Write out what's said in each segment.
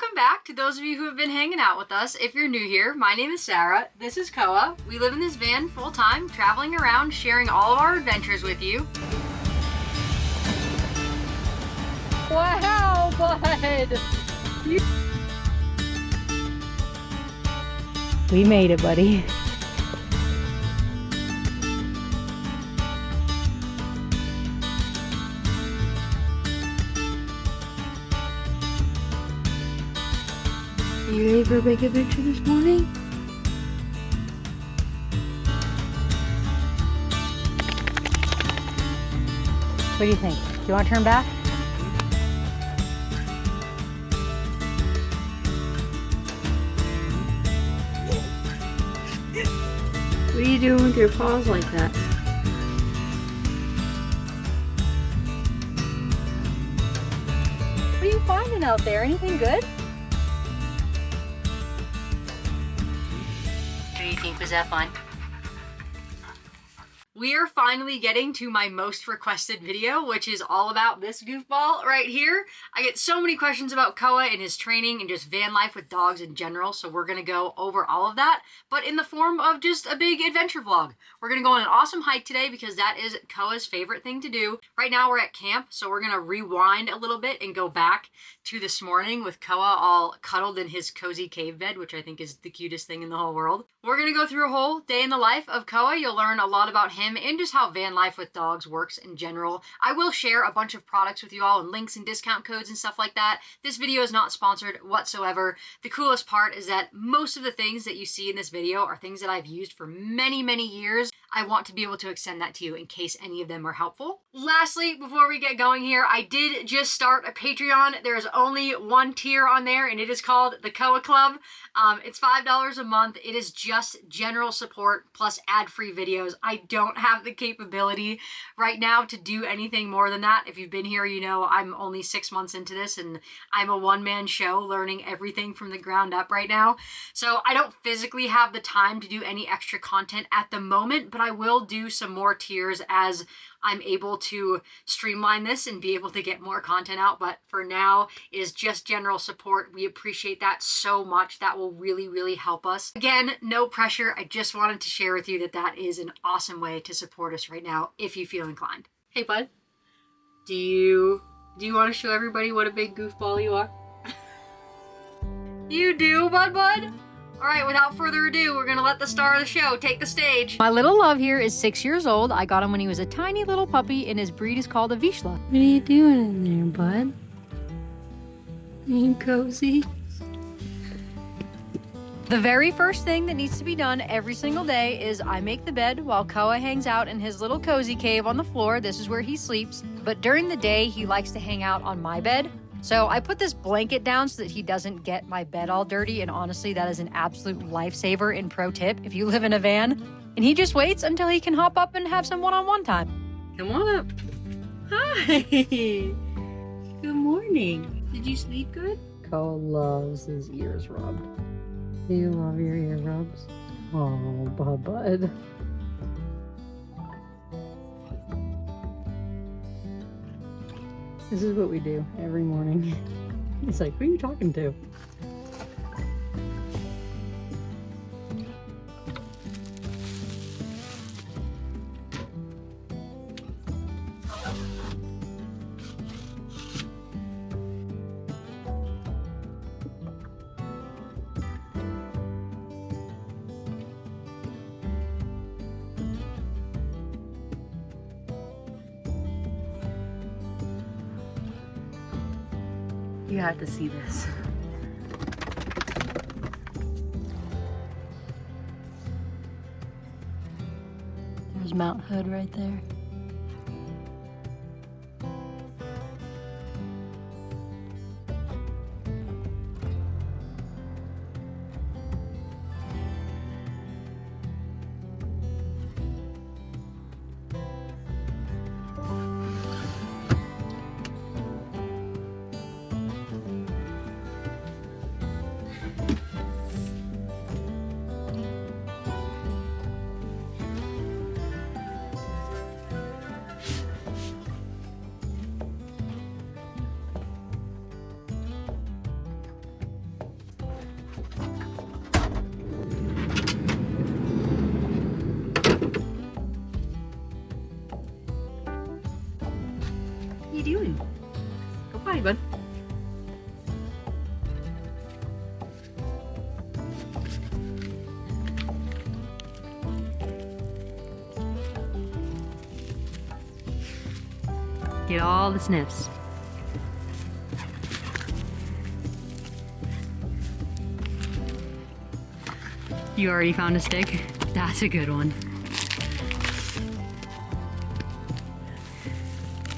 welcome back to those of you who have been hanging out with us. If you're new here, my name is Sarah. This is Koa. We live in this van full time, traveling around, sharing all of our adventures with you. Wow, bud! We made it, buddy. Are you ready for a big adventure this morning? What do you think? Do you want to turn back? What are you doing with your paws like that? What are you finding out there? Anything good? What do you think? Was that fun? We are finally getting to my most requested video, which is all about this goofball right here. I get so many questions about Koa and his training and just van life with dogs in general, so we're gonna go over all of that, but in the form of just a big adventure vlog. We're gonna go on an awesome hike today because that is Koa's favorite thing to do. Right now we're at camp, so we're gonna rewind a little bit and go back to this morning with Koa all cuddled in his cozy cave bed, which I think is the cutest thing in the whole world. We're gonna go through a whole day in the life of Koa. You'll learn a lot about him and just how van life with dogs works in general. I will share a bunch of products with you all and links and discount codes and stuff like that. This video is not sponsored whatsoever. The coolest part is that most of the things that you see in this video are things that I've used for many, many years. I want to be able to extend that to you in case any of them are helpful. Lastly, before we get going here, I did just start a Patreon. There's only one tier on there and it is called the Koa Club. It's $5 a month. It is just general support plus ad-free videos. I don't have the capability right now to do anything more than that. If you've been here, you know I'm only 6 months into this and I'm a one-man show learning everything from the ground up right now. So I don't physically have the time to do any extra content at the moment, but I will do some more tiers as I'm able to streamline this and be able to get more content out. But for now, it is just general support. We appreciate that so much. That will really, really help us. Again, no pressure. I just wanted to share with you that that is an awesome way to support us right now if you feel inclined. Hey, bud. Do you want to show everybody what a big goofball you are? You do, bud? All right, without further ado, we're gonna let the star of the show take the stage. My little love here is 6 years old. I got him when he was a tiny little puppy, and his breed is called a Vizsla. What are you doing in there, bud? Are you cozy? The very first thing that needs to be done every single day is I make the bed while Koa hangs out in his little cozy cave on the floor. This is where he sleeps. But during the day, he likes to hang out on my bed. So I put this blanket down so that he doesn't get my bed all dirty, and honestly, that is an absolute lifesaver and pro tip if you live in a van. And he just waits until he can hop up and have some one-on-one time. Come on up. Hi. Good morning. Did you sleep good? Koa loves his ears rubbed. Do you love your ear rubs? Oh, bud. This is what we do every morning. It's like, who are you talking to? You have to see this. There's Mount Hood right there. Get all the sniffs. You already found a stick? That's a good one.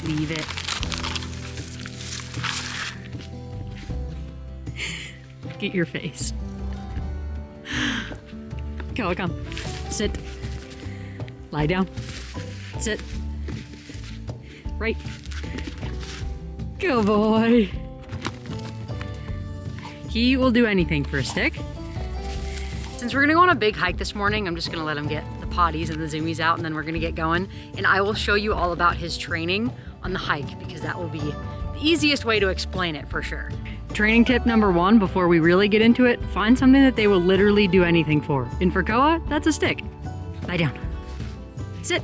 Leave it. Get your face. Come. Sit. Lie down. Sit. Right. Good boy. He will do anything for a stick. Since we're gonna go on a big hike this morning, I'm just gonna let him get the potties and the zoomies out, and then we're gonna get going. And I will show you all about his training on the hike, because that will be the easiest way to explain it for sure. Training tip number one, before we really get into it, find something that they will literally do anything for. And for Koa, that's a stick. Lie down. Sit.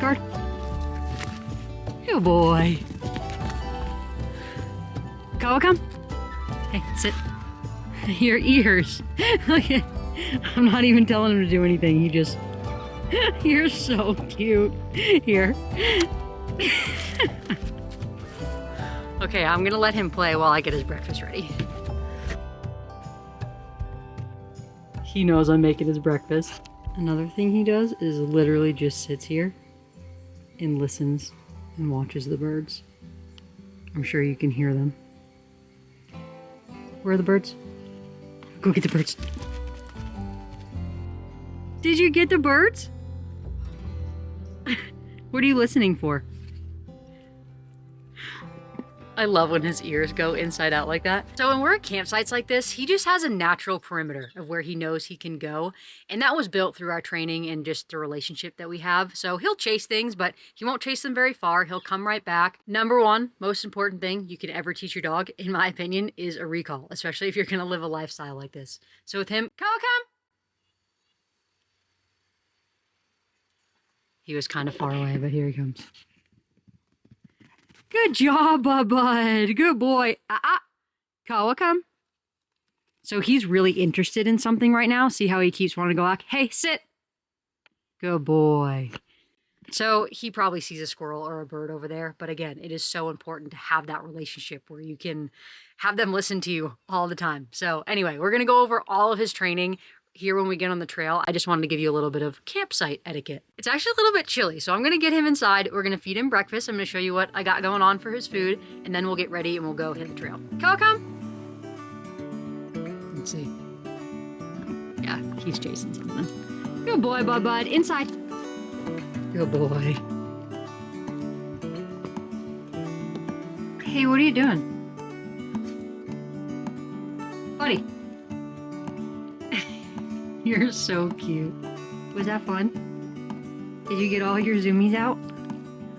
Guard. Good boy. Koa, come. Hey, sit. Your ears. I'm not even telling him to do anything. He just, you're so cute. Here. Okay, I'm gonna let him play while I get his breakfast ready. He knows I'm making his breakfast. Another thing he does is literally just sits here and listens and watches the birds. I'm sure you can hear them. Where are the birds? Go get the birds. Did you get the birds? What are you listening for? I love when his ears go inside out like that. So when we're at campsites like this, he just has a natural perimeter of where he knows he can go. And that was built through our training and just the relationship that we have. So he'll chase things, but he won't chase them very far. He'll come right back. Number one, most important thing you can ever teach your dog, in my opinion, is a recall, especially if you're gonna live a lifestyle like this. So with him, come. He was kind of far away, but here he comes. Good job, bud. Good boy. Koa, come. So he's really interested in something right now. See how he keeps wanting to go back? Hey, sit. Good boy. So he probably sees a squirrel or a bird over there. But again, it is so important to have that relationship where you can have them listen to you all the time. So anyway, we're going to go over all of his training here when we get on the trail. I just wanted to give you a little bit of campsite etiquette. It's actually a little bit chilly, so I'm gonna get him inside. We're gonna feed him breakfast. I'm gonna show you what I got going on for his food, and then we'll get ready and we'll go hit the trail. Come. Let's see. Yeah, he's chasing something. Good boy, bud. Inside. Good boy. Hey, what are you doing? Buddy. You're so cute. Was that fun? Did you get all your zoomies out?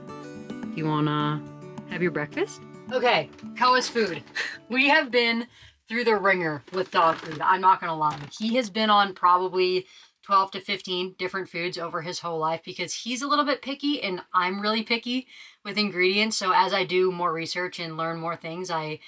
Do you wanna have your breakfast? Okay, Koa's food. We have been through the ringer with dog food. I'm not gonna lie. He has been on probably 12 to 15 different foods over his whole life because he's a little bit picky and I'm really picky with ingredients. So as I do more research and learn more things, I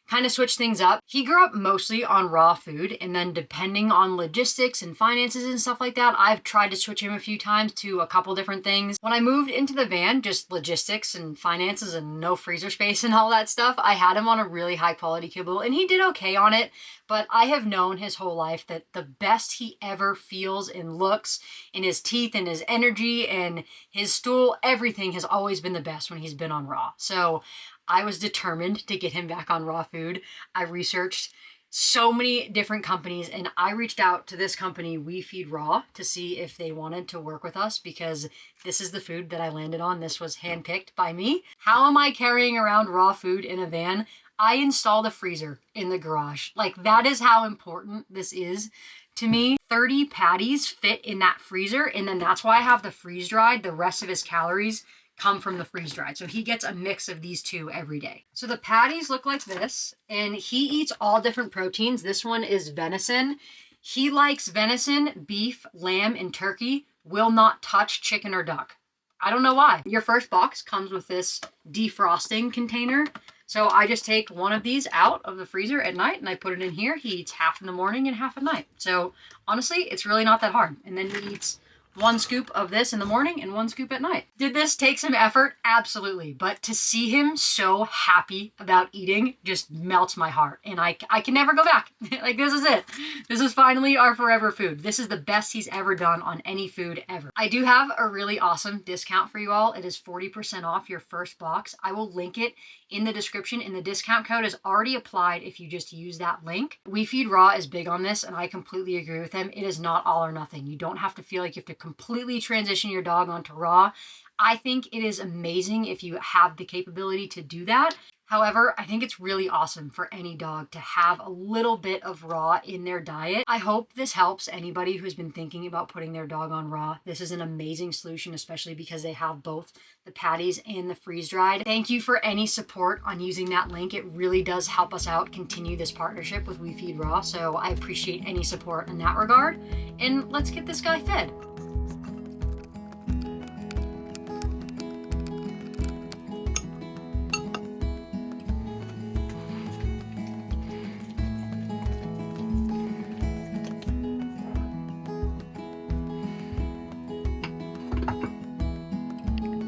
kind of switch things up. He grew up mostly on raw food, and then depending on logistics and finances and stuff like that, I've tried to switch him a few times to a couple different things. When I moved into the van, just logistics and finances and no freezer space and all that stuff, I had him on a really high quality kibble and he did okay on it, but I have known his whole life that the best he ever feels and looks in his teeth and his energy and his stool, everything has always been the best when he's been on raw. So I was determined to get him back on raw food. I researched so many different companies and I reached out to this company, We Feed Raw, to see if they wanted to work with us because this is the food that I landed on. This was handpicked by me. How am I carrying around raw food in a van? I installed a freezer in the garage. Like, that is how important this is to me. 30 patties fit in that freezer, and then that's why I have the freeze dried. The rest of his calories come from the freeze dried. So he gets a mix of these two every day. So the patties look like this, and he eats all different proteins. This one is venison. He likes venison, beef, lamb, and turkey. Will not touch chicken or duck. I don't know why. Your first box comes with this defrosting container. So I just take one of these out of the freezer at night and I put it in here. He eats half in the morning and half at night. So honestly, it's really not that hard. And then he eats 1 scoop of this in the morning and 1 scoop at night. Did this take some effort? Absolutely. But to see him so happy about eating just melts my heart. And I can never go back. Like, this is it. This is finally our forever food. This is the best he's ever done on any food ever. I do have a really awesome discount for you all. It is 40% off your first box. I will link it in the description, and the discount code is already applied if you just use that link. We Feed Raw is big on this, and I completely agree with him. It is not all or nothing. You don't have to feel like you have to completely transition your dog onto raw. I think it is amazing if you have the capability to do that. However, I think it's really awesome for any dog to have a little bit of raw in their diet. I hope this helps anybody who's been thinking about putting their dog on raw. This is an amazing solution, especially because they have both the patties and the freeze-dried. Thank you for any support on using that link. It really does help us out continue this partnership with We Feed Raw, so I appreciate any support in that regard. And let's get this guy fed.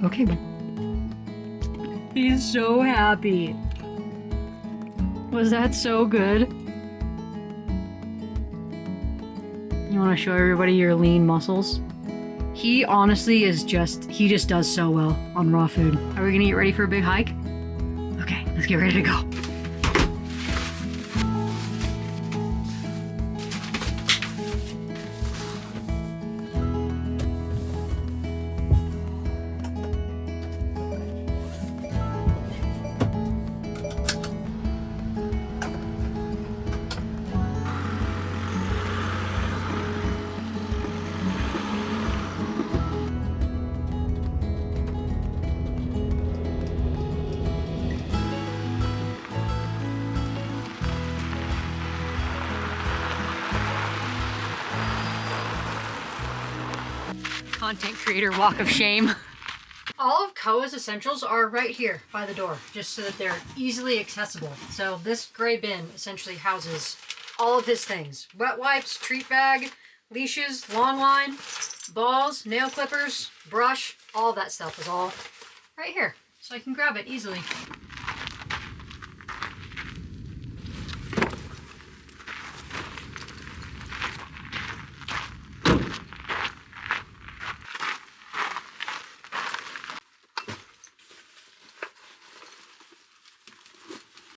Okay, bud. He's so happy. Was that so good? You want to show everybody your lean muscles? He honestly is he just does so well on raw food. Are we gonna get ready for a big hike? Okay, let's get ready to go. Content creator walk of shame. All of Koa's essentials are right here by the door, just so that they're easily accessible. So this gray bin essentially houses all of his things. Wet wipes, treat bag, leashes, long line, balls, nail clippers, brush, all of that stuff is all right here. So I can grab it easily.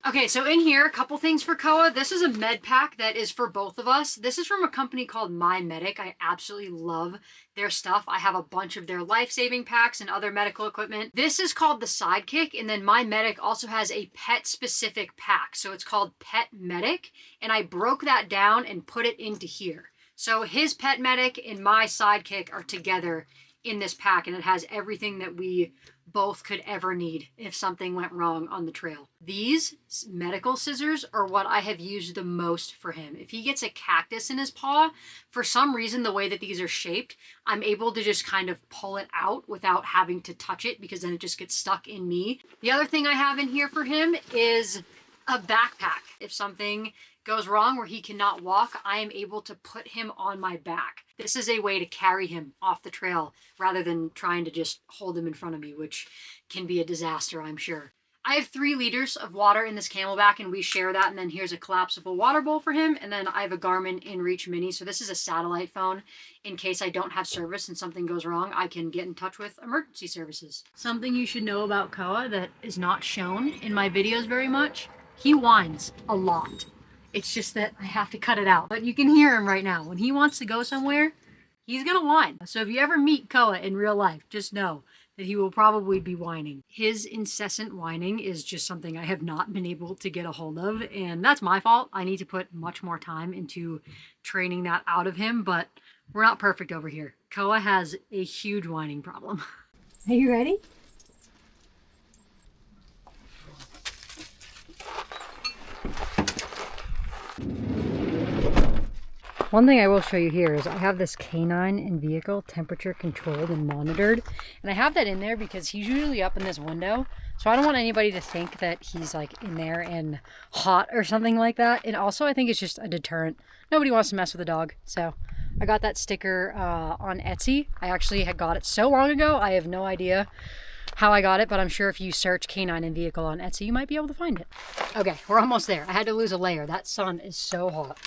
Okay, so in here, a couple things for Koa. This is a med pack that is for both of us. This is from a company called My Medic. I absolutely love their stuff. I have a bunch of their life-saving packs and other medical equipment. This is called the Sidekick, and then My Medic also has a pet-specific pack. So it's called Pet Medic, and I broke that down and put it into here. So his Pet Medic and my Sidekick are together in this pack, and it has everything that we both could ever need if something went wrong on the trail. These medical scissors are what I have used the most for him. If he gets a cactus in his paw, for some reason, the way that these are shaped, I'm able to just kind of pull it out without having to touch it, because then it just gets stuck in me. The other thing I have in here for him is a backpack. If something goes wrong where he cannot walk, I am able to put him on my back. This is a way to carry him off the trail rather than trying to just hold him in front of me, which can be a disaster, I'm sure. I have 3 liters of water in this Camelback, and we share that. And then here's a collapsible water bowl for him. And then I have a Garmin InReach Mini. So this is a satellite phone. In case I don't have service and something goes wrong, I can get in touch with emergency services. Something you should know about Koa that is not shown in my videos very much, he whines a lot. It's just that I have to cut it out. But you can hear him right now. When he wants to go somewhere, he's gonna whine. So if you ever meet Koa in real life, just know that he will probably be whining. His incessant whining is just something I have not been able to get a hold of, and that's my fault. I need to put much more time into training that out of him, but we're not perfect over here. Koa has a huge whining problem. Are you ready? One thing I will show you here is I have this canine in vehicle temperature controlled and monitored, and I have that in there because he's usually up in this window, so I don't want anybody to think that he's like in there and hot or something like that. And also I think it's just a deterrent. Nobody wants to mess with a dog, so I got that sticker on Etsy. I actually had got it so long ago, I have no idea how I got it, but I'm sure if you search canine and vehicle on Etsy, you might be able to find it. Okay, we're almost there. I had to lose a layer. That sun is so hot.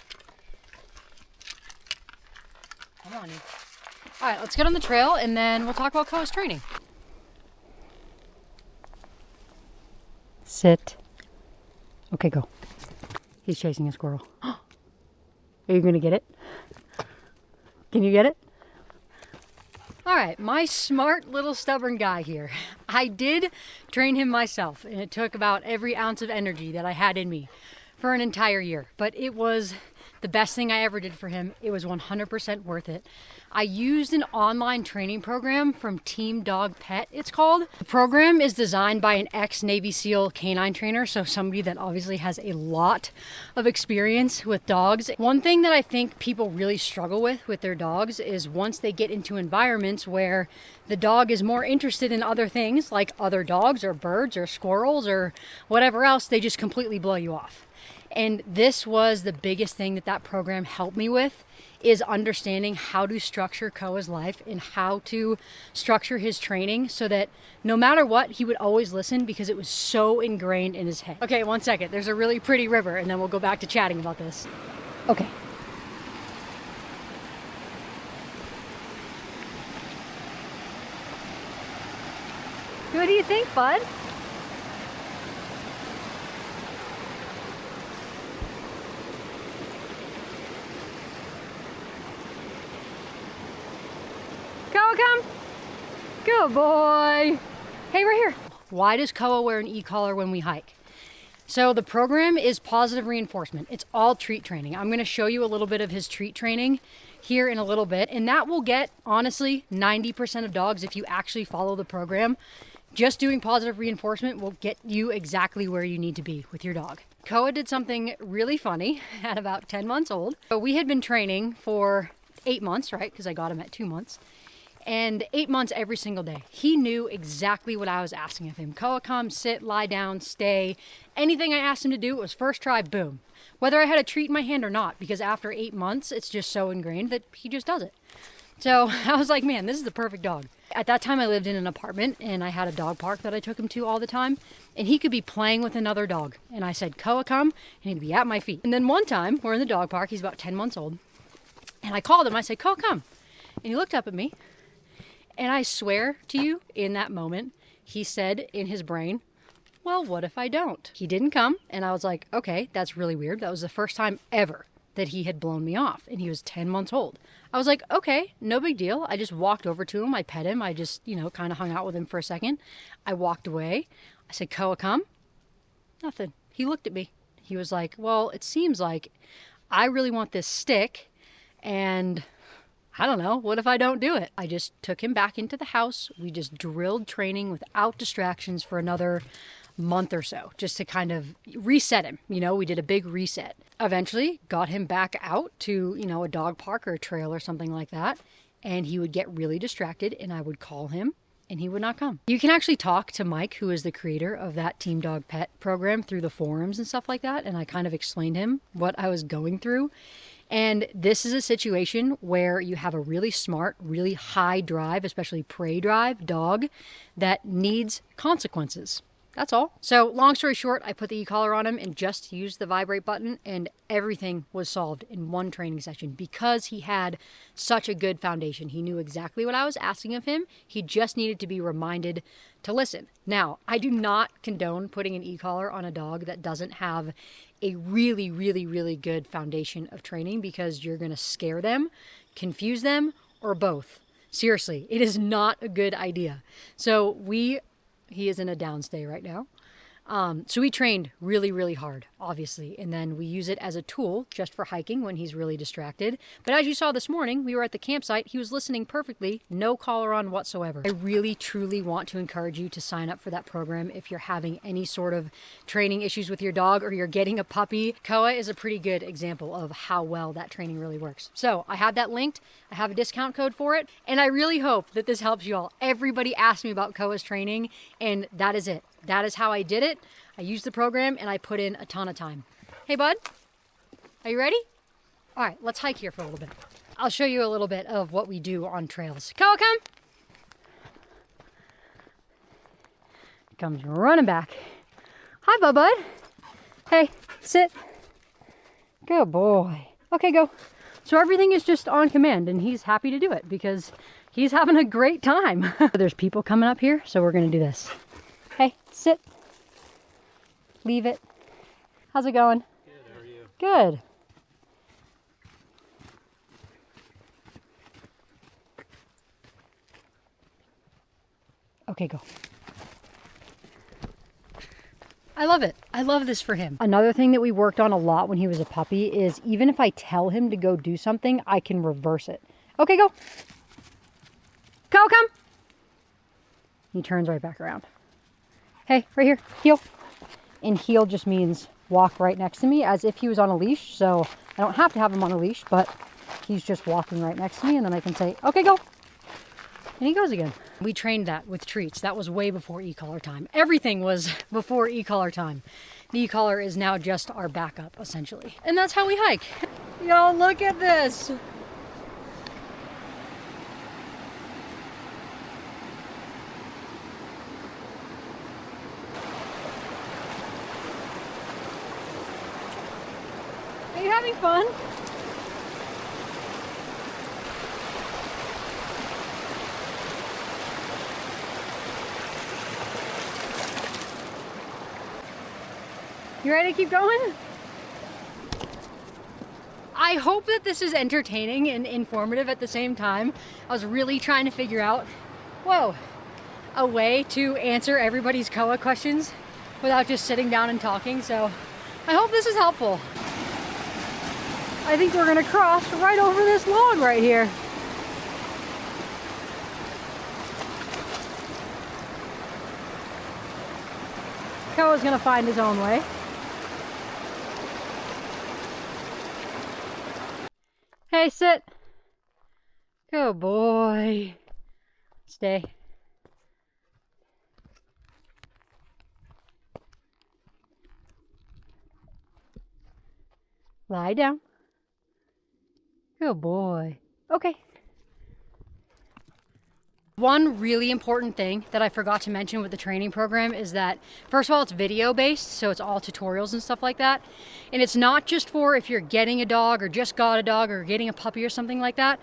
Come on, you. All right, let's get on the trail and then we'll talk about Koa's training. Sit. Okay, go. He's chasing a squirrel. Are you gonna get it? Can you get it? All right, my smart little stubborn guy here. I did train him myself, and it took about every ounce of energy that I had in me for an entire year, but it was the best thing I ever did for him. It was 100% worth it. I used an online training program from Team Dog Pet, it's called. The program is designed by an ex-Navy SEAL canine trainer, so somebody that obviously has a lot of experience with dogs. One thing that I think people really struggle with their dogs is once they get into environments where the dog is more interested in other things, like other dogs or birds or squirrels or whatever else, they just completely blow you off. And this was the biggest thing that program helped me with, is understanding how to structure Koa's life and how to structure his training so that no matter what, he would always listen because it was so ingrained in his head. Okay, 1 second. There's a really pretty river and then we'll go back to chatting about this. Okay. What do you think, bud? Come. Good boy. Hey, we're here. Why does Koa wear an e-collar when we hike? So the program is positive reinforcement. It's all treat training. I'm going to show you a little bit of his treat training here in a little bit, and that will get, honestly, 90% of dogs, if you actually follow the program, just doing positive reinforcement will get you exactly where you need to be with your dog. Koa did something really funny at about 10 months old. So we had been training for 8 months, right? Because I got him at 2 months. And 8 months every single day. He knew exactly what I was asking of him. Koa, come, sit, lie down, stay. Anything I asked him to do, it was first try, boom. Whether I had a treat in my hand or not, because after 8 months, it's just so ingrained that he just does it. So I was like, man, this is the perfect dog. At that time, I lived in an apartment and I had a dog park that I took him to all the time. And he could be playing with another dog. And I said, Koa, come, and he'd be at my feet. And then one time, we're in the dog park, he's about 10 months old. And I called him, I said, Koa, come. And he looked up at me. And I swear to you, in that moment, he said in his brain, well, what if I don't? He didn't come, and I was like, okay, that's really weird. That was the first time ever that he had blown me off, and he was 10 months old. I was like, okay, no big deal. I just walked over to him. I pet him. I just, kind of hung out with him for a second. I walked away. I said, Koa, come. Nothing. He looked at me. He was like, well, it seems like I really want this stick, and I don't know, what if I don't do it? I just took him back into the house. We just drilled training without distractions for another month or so, just to kind of reset him. We did a big reset. Eventually got him back out to, a dog park or a trail or something like that. And he would get really distracted and I would call him and he would not come. You can actually talk to Mike, who is the creator of that Team Dog Pet program, through the forums and stuff like that. And I kind of explained him what I was going through. And this is a situation where you have a really smart, really high drive, especially prey drive dog that needs consequences. That's all. So long story short, I put the e-collar on him and just used the vibrate button and everything was solved in one training session because he had such a good foundation. He knew exactly what I was asking of him. He just needed to be reminded to listen. Now, I do not condone putting an e-collar on a dog that doesn't have a really, really, really good foundation of training because you're going to scare them, confuse them, or both. Seriously, it is not a good idea. So he is in a downstay right now. So we trained really, really hard, obviously. And then we use it as a tool just for hiking when he's really distracted. But as you saw this morning, we were at the campsite. He was listening perfectly, no collar on whatsoever. I really, truly want to encourage you to sign up for that program if you're having any sort of training issues with your dog or you're getting a puppy. Koa is a pretty good example of how well that training really works. So I have that linked. I have a discount code for it. And I really hope that this helps you all. Everybody asked me about Koa's training, and that is it. That is how I did it. I used the program and I put in a ton of time. Hey, bud, are you ready? All right, let's hike here for a little bit. I'll show you a little bit of what we do on trails. Koa, come. Comes running back. Hi, bud. Hey, sit. Good boy. Okay, go. So everything is just on command, and he's happy to do it because he's having a great time. There's people coming up here, so we're gonna do this. Hey, sit. Leave it. How's it going? Good, how are you? Good. Okay, go. I love it. I love this for him. Another thing that we worked on a lot when he was a puppy is even if I tell him to go do something, I can reverse it. Okay, go. Go, come. He turns right back around. Hey, right here, heel. And heel just means walk right next to me as if he was on a leash. So I don't have to have him on a leash, but he's just walking right next to me. And then I can say, okay, go. And he goes again. We trained that with treats. That was way before e-collar time. Everything was before e-collar time. The e-collar is now just our backup, essentially. And that's how we hike. Y'all, look at this. Are you having fun? You ready to keep going? I hope that this is entertaining and informative at the same time. I was really trying to figure out, a way to answer everybody's Koa questions without just sitting down and talking. So I hope this is helpful. I think we're gonna cross right over this log right here. Koa's gonna find his own way. Hey, sit. Good boy. Stay. Lie down. Good boy. Okay. One really important thing that I forgot to mention with the training program is that, first of all, it's video based, so it's all tutorials and stuff like that. And it's not just for if you're getting a dog or just got a dog or getting a puppy or something like that.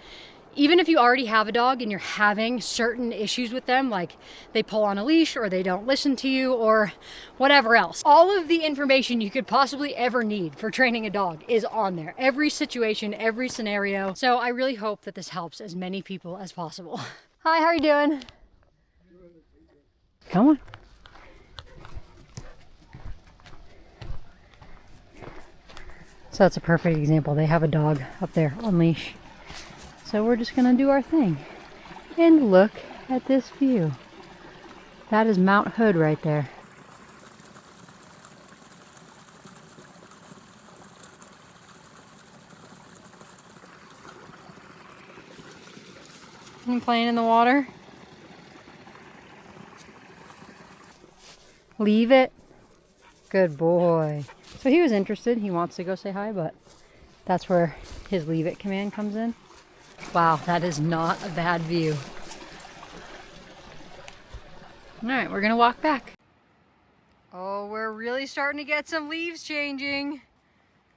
Even if you already have a dog and you're having certain issues with them, like they pull on a leash or they don't listen to you or whatever else, all of the information you could possibly ever need for training a dog is on there. Every situation, every scenario. So I really hope that this helps as many people as possible. Hi, how are you doing? Come on. So that's a perfect example. They have a dog up there on leash. So we're just gonna do our thing. And look at this view. That is Mount Hood right there. And playing in the water. Leave it. Good boy. So he was interested. He wants to go say hi, but that's where his leave it command comes in. Wow, that is not a bad view. All right, we're gonna walk back. Oh, we're really starting to get some leaves changing.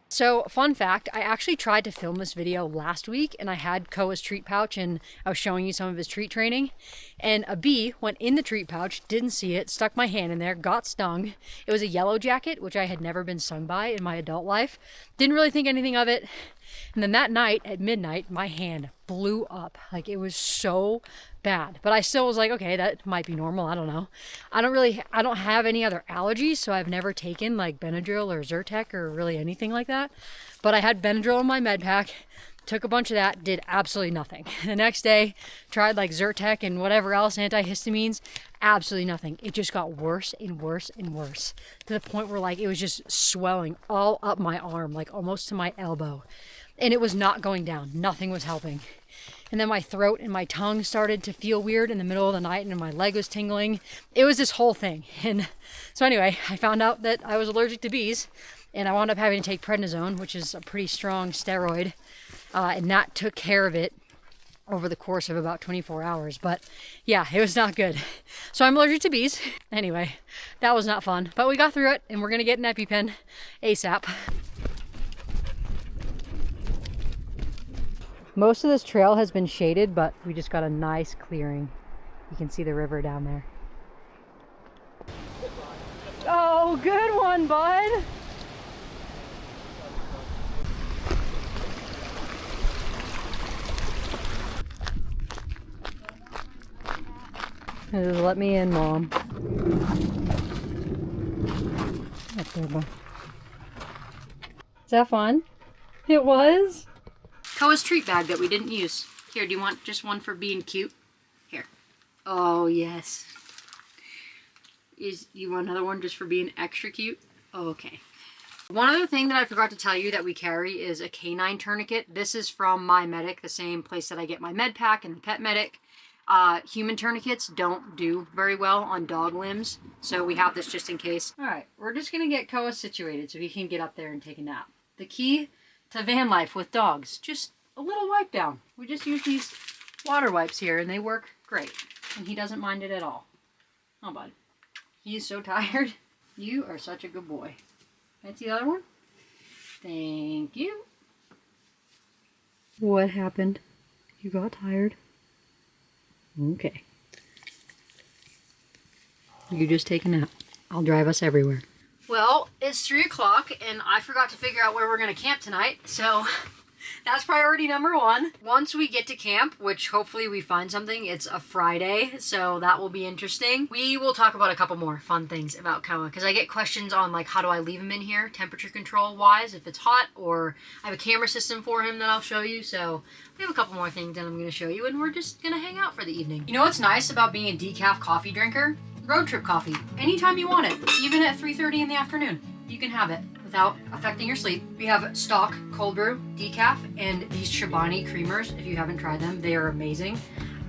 So, fun fact, I actually tried to film this video last week and I had Koa's treat pouch and I was showing you some of his treat training. And a bee went in the treat pouch, didn't see it, stuck my hand in there, got stung. It was a yellow jacket, which I had never been stung by in my adult life. Didn't really think anything of it. And then that night at midnight, my hand blew up. Like, it was so bad. But I still was like, okay, that might be normal. I don't know. I don't have any other allergies, so I've never taken like Benadryl or Zyrtec or really anything like that. But I had Benadryl in my med pack, took a bunch of that, did absolutely nothing. The next day, tried like Zyrtec and whatever else, antihistamines, absolutely nothing. It just got worse and worse and worse to the point where like it was just swelling all up my arm, like almost to my elbow. And it was not going down. Nothing was helping. And then my throat and my tongue started to feel weird in the middle of the night and my leg was tingling. It was this whole thing. And so anyway, I found out that I was allergic to bees and I wound up having to take prednisone, which is a pretty strong steroid. and that took care of it over the course of about 24 hours. But yeah, it was not good. So I'm allergic to bees. Anyway, that was not fun, but we got through it, and we're gonna get an EpiPen ASAP. Most of this trail has been shaded, but we just got a nice clearing. You can see the river down there. Oh, good one, bud. Just let me in, Mom. Up there, bud. Is that fun? It was? Koa's treat bag that we didn't use. Here, do you want just one for being cute? Here. Oh, yes. You want another one just for being extra cute? Oh, okay. One other thing that I forgot to tell you that we carry is a canine tourniquet. This is from My Medic, the same place that I get my med pack and the pet medic. Human tourniquets don't do very well on dog limbs, so we have this just in case. All right, we're just gonna get Koa situated so he can get up there and take a nap. The key to van life with dogs, just a little wipe down. We just use these water wipes here and they work great, and he doesn't mind it at all. Oh, bud. He is so tired. You are such a good boy. That's the other one. Thank you. What happened? You got tired? Okay. You just take a nap. I'll drive us everywhere. Well, it's 3 o'clock and I forgot to figure out where we're going to camp tonight, so that's priority number 1. Once we get to camp, which hopefully we find something, it's a Friday, so that will be interesting. We will talk about a couple more fun things about Koa, because I get questions on like how do I leave him in here, temperature control wise, if it's hot, or I have a camera system for him that I'll show you. So we have a couple more things that I'm going to show you, and we're just going to hang out for the evening. You know what's nice about being a decaf coffee drinker? Road trip coffee. Anytime you want it, even at 3:30 in the afternoon, you can have it without affecting your sleep. We have stock cold brew, decaf, and these Chobani creamers. If you haven't tried them, they are amazing.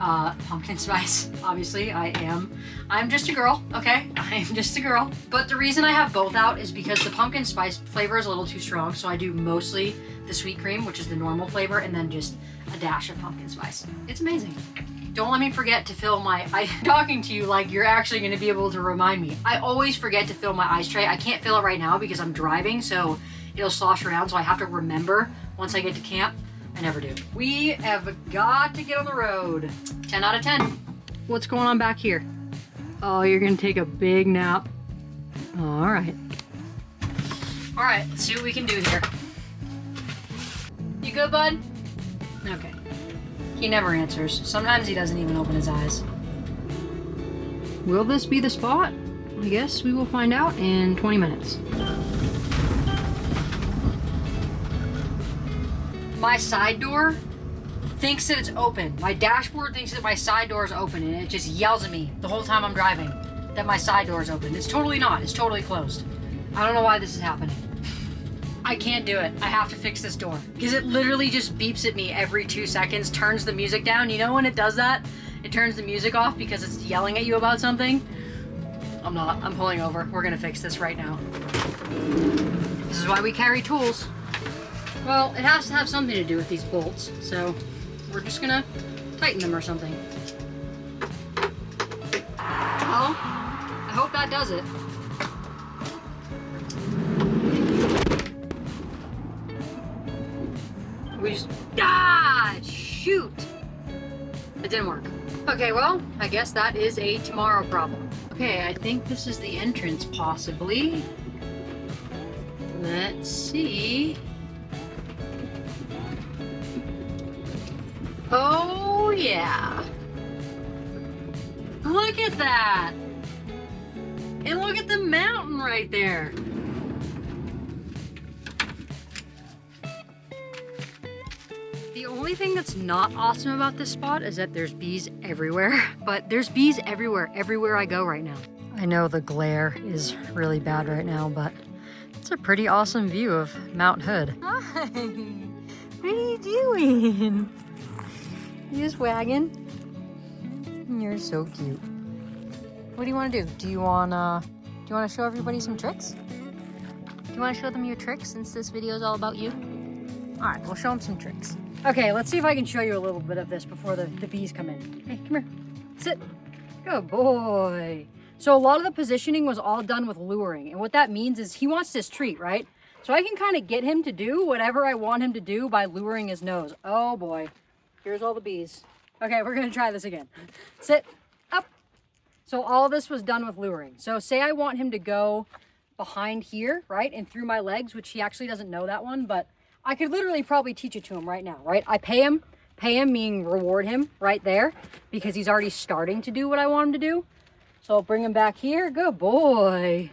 Pumpkin spice, obviously. I'm just a girl, okay? I am just a girl. But the reason I have both out is because the pumpkin spice flavor is a little too strong, so I do mostly the sweet cream, which is the normal flavor, and then just a dash of pumpkin spice. It's amazing. Don't let me forget to fill I'm talking to you like you're actually going to be able to remind me. I always forget to fill my ice tray. I can't fill it right now because I'm driving, so it'll slosh around, so I have to remember once I get to camp. I never do. We have got to get on the road. 10 out of 10. What's going on back here? Oh, you're going to take a big nap. All right. All right, let's see what we can do here. You good, bud? Okay. He never answers. Sometimes he doesn't even open his eyes. Will this be the spot? I guess we will find out in 20 minutes. My side door thinks that it's open. My dashboard thinks that my side door is open, and it just yells at me the whole time I'm driving that my side door is open. It's totally not. It's totally closed. I don't know why this is happening. I can't do it. I have to fix this door because it literally just beeps at me every 2 seconds, turns the music down. You know when it does that? It turns the music off because it's yelling at you about something. I'm pulling over. We're gonna fix this right now. This is why we carry tools. Well, it has to have something to do with these bolts, so we're just gonna tighten them or something. Well, I hope that does it. Shoot! It didn't work. Okay, well, I guess that is a tomorrow problem. Okay, I think this is the entrance, possibly. Let's see. Oh, yeah. Look at that! And look at the mountain right there. The only thing that's not awesome about this spot is that there's bees everywhere, but there's bees everywhere I go right now. I know the glare is really bad right now, but it's a pretty awesome view of Mount Hood. Hi, what are you doing? You just wagging? You're so cute. What do you want to do? Do you want to show everybody some tricks? Do you want to show them your tricks since this video is all about you? All right, we'll show them some tricks. Okay, let's see if I can show you a little bit of this before the bees come in. Hey, come here. Sit. Good boy. So a lot of the positioning was all done with luring. And what that means is he wants this treat, right? So I can kind of get him to do whatever I want him to do by luring his nose. Oh boy. Here's all the bees. Okay, we're going to try this again. Sit. Up. So all of this was done with luring. So say I want him to go behind here, right? And through my legs, which he actually doesn't know that one, but I could literally probably teach it to him right now, right? I pay him meaning reward him right there because he's already starting to do what I want him to do. So I'll bring him back here. Good boy.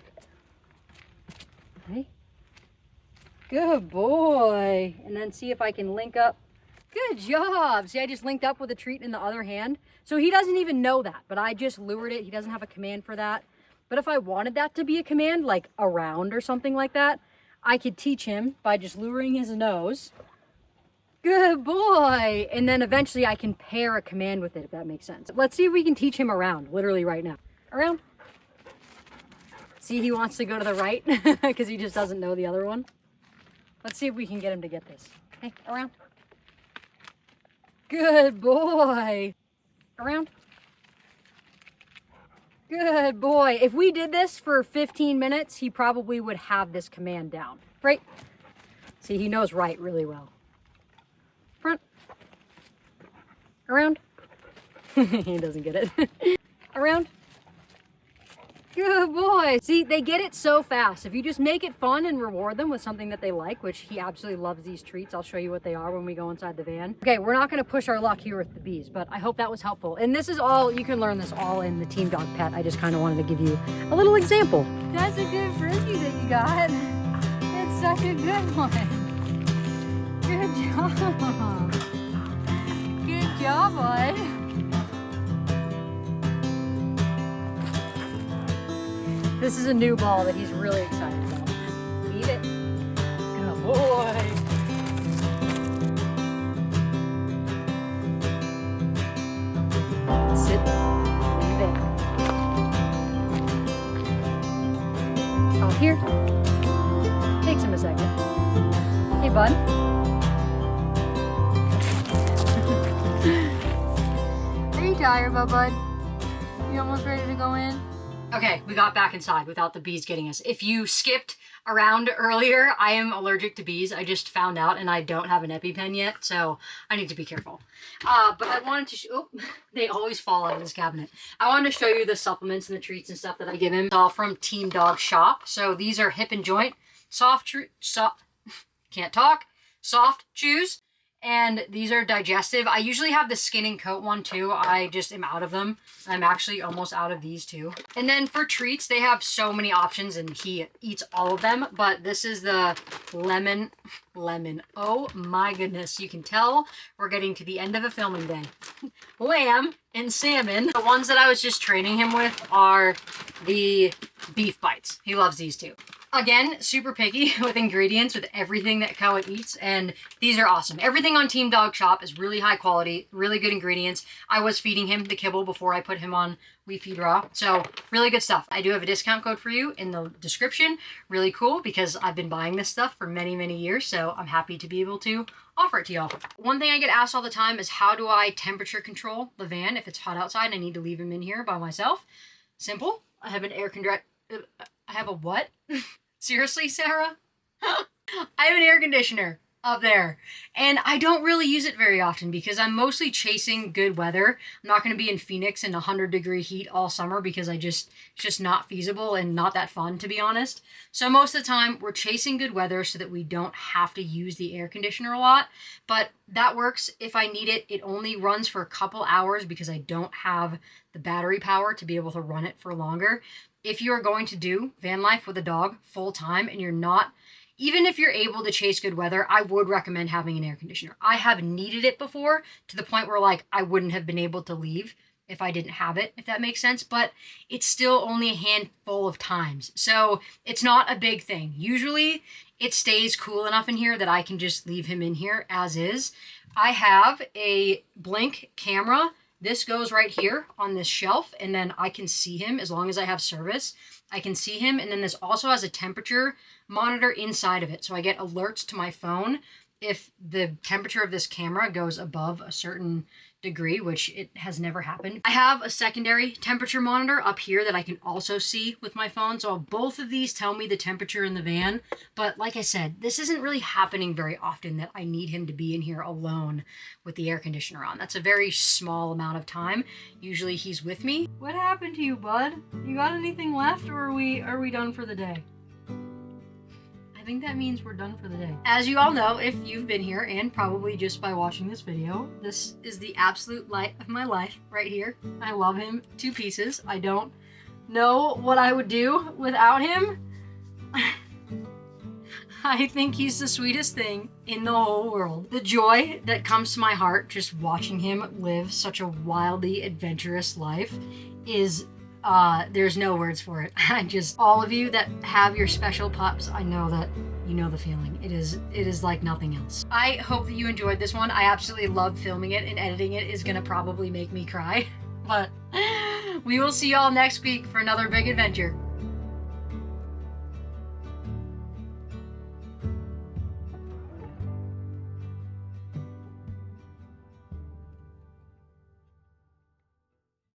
Hey. Good boy. And then see if I can link up. Good job. See, I just linked up with a treat in the other hand. So he doesn't even know that, but I just lured it. He doesn't have a command for that. But if I wanted that to be a command, like around or something like that, I could teach him by just luring his nose. Good boy. And then eventually I can pair a command with it, if that makes sense. Let's see if we can teach him around, literally right now. Around. See, he wants to go to the right because he just doesn't know the other one. Let's see if we can get him to get this. Hey, around. Good boy. Around. Good boy. If we did this for 15 minutes, he probably would have this command down. Right? See, he knows right really well. Front. Around. He doesn't get it. Around. Good boy. See, they get it so fast. If you just make it fun and reward them with something that they like, which he absolutely loves these treats. I'll show you what they are when we go inside the van. Okay, we're not going to push our luck here with the bees, but I hope that was helpful. And this is all, you can learn this all in the Team Dog Pet. I just kind of wanted to give you a little example. That's a good frisbee that you got. It's such a good one. Good job. Good job, bud. This is a new ball that he's really excited about. Eat it. Good boy. Sit. Leave it. Oh, here. Takes him a second. Hey, bud. Are you tired, bud? You almost ready to go in? Okay, we got back inside without the bees getting us. If you skipped around earlier, I am allergic to bees. I just found out and I don't have an EpiPen yet, so I need to be careful. But I wanted to oh, they always fall out of this cabinet. I wanted to show you the supplements and the treats and stuff that I give him. It's all from Team Dog Shop. So these are hip and joint, can't talk, soft chews. And these are digestive. I usually have the skin and coat one too. I just am out of them. I'm actually almost out of these too. And then for treats, they have so many options and he eats all of them. But this is the lemon. Oh my goodness. You can tell we're getting to the end of a filming day. Lamb and salmon. The ones that I was just training him with are the beef bites. He loves these too. Again, super picky with ingredients with everything that Koa eats, and these are awesome. Everything on Team Dog Shop is really high quality, really good ingredients. I was feeding him the kibble before I put him on We Feed Raw, so really good stuff. I do have a discount code for you in the description. Really cool because I've been buying this stuff for many, many years, so I'm happy to be able to offer it to y'all. One thing I get asked all the time is how do I temperature control the van if it's hot outside and I need to leave him in here by myself? Simple. I have an air conditioner. I have a what? Seriously, Sarah? I have an air conditioner up there and I don't really use it very often because I'm mostly chasing good weather. I'm not going to be in Phoenix in 100-degree heat all summer because it's just not feasible and not that fun, to be honest. So most of the time we're chasing good weather so that we don't have to use the air conditioner a lot, but that works if I need it. It only runs for a couple hours because I don't have the battery power to be able to run it for longer. If you are going to do van life with a dog full time and you're not, even if you're able to chase good weather, I would recommend having an air conditioner. I have needed it before to the point where like I wouldn't have been able to leave if I didn't have it, if that makes sense, but it's still only a handful of times. So it's not a big thing. Usually it stays cool enough in here that I can just leave him in here as is. I have a Blink camera. This goes right here on this shelf, and then I can see him as long as I have service. I can see him, and then this also has a temperature monitor inside of it, so I get alerts to my phone if the temperature of this camera goes above a certain degree, which it has never happened. I have a secondary temperature monitor up here that I can also see with my phone. So both of these tell me the temperature in the van. But like I said, this isn't really happening very often that I need him to be in here alone with the air conditioner on. That's a very small amount of time. Usually he's with me. What happened to you, bud? You got anything left, or are we done for the day? I think that means we're done for the day. As you all know, if you've been here, and probably just by watching this video, this is the absolute light of my life right here. I love him to pieces. I don't know what I would do without him. I think he's the sweetest thing in the whole world. The joy that comes to my heart just watching him live such a wildly adventurous life is there's no words for it. All of you that have your special pups, I know that you know the feeling. It is like nothing else. I hope that you enjoyed this one. I absolutely love filming it, and editing it is gonna probably make me cry. But we will see y'all next week for another big adventure.